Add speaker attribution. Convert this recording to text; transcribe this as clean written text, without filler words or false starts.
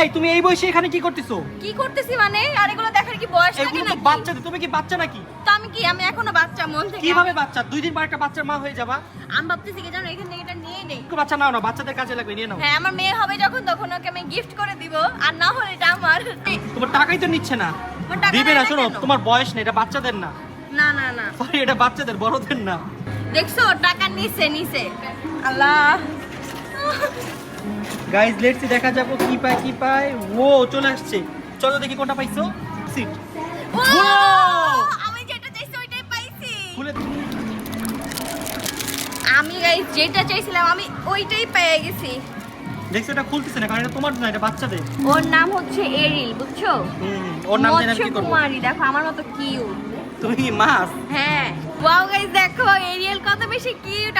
Speaker 1: এই তুমি এই বয়সে এখানে কি করতেছো?
Speaker 2: কি করতেছি মানে? আর এগুলো দেখার কি বয়স লাগে
Speaker 1: এগুলো তো
Speaker 2: নাকি?
Speaker 1: বাচ্চাদের, তুমি কি বাচ্চা নাকি?
Speaker 2: তো আমি কি, আমি এখনো বাচ্চা মন থেকে।
Speaker 1: কিভাবে বাচ্চা? 2 দিন পর একটা বাচ্চার মা হয়ে যাবা।
Speaker 2: আমি ভাবতেছি কি জানো, এখান থেকে এটা নিয়ে নেই।
Speaker 1: তুমি বাচ্চা নাও না, বাচ্চাদের কাজে লাগবে, নিয়ে নাও।
Speaker 2: হ্যাঁ, আমার মেয়ে হবে যখন তখন ওকে আমি গিফট করে দিব, আর না হলে এটা আমার।
Speaker 1: তোমার টাকাই তো নিচ্ছে না।
Speaker 2: আমার টাকা
Speaker 1: দিবে না,
Speaker 2: নেয় না
Speaker 1: শোনো
Speaker 2: কেন?
Speaker 1: তোমার বয়স নেই, এটা বাচ্চাদের না।
Speaker 2: না না না,
Speaker 1: সরি, এটা বাচ্চাদের, বড়দের না।
Speaker 2: দেখছো টাকা নিছে নিছে। আল্লাহ,
Speaker 1: গাইস লেটস সি, দেখা যাবো কি পায় কি পায়। ও চলে আসছে, চলো দেখি কোনটা পাইছো। সিট
Speaker 2: ও,
Speaker 1: Wow!
Speaker 2: আমি যেটা চাইছি ওইটাই পাইছি।
Speaker 1: খুলে
Speaker 2: আমি গাইস যেটা চাইছিলাম আমি ওইটাই পেয়ে গেছি।
Speaker 1: দেখছো, এটা খুলতেছে না কারণ এটা তোমার না, এটা বাচ্চাদের।
Speaker 2: ওর নাম হচ্ছে এরিল, বুঝছো?
Speaker 1: ওর নাম জেনে আমি কি করব?
Speaker 2: মৎস্যকুমারী, দেখো আমার মতো কিউট।
Speaker 1: তুমি কি মাছ?
Speaker 2: হ্যাঁ, ওয়াও গাইস দেখো এরিয়েল কত বেশি কিউট।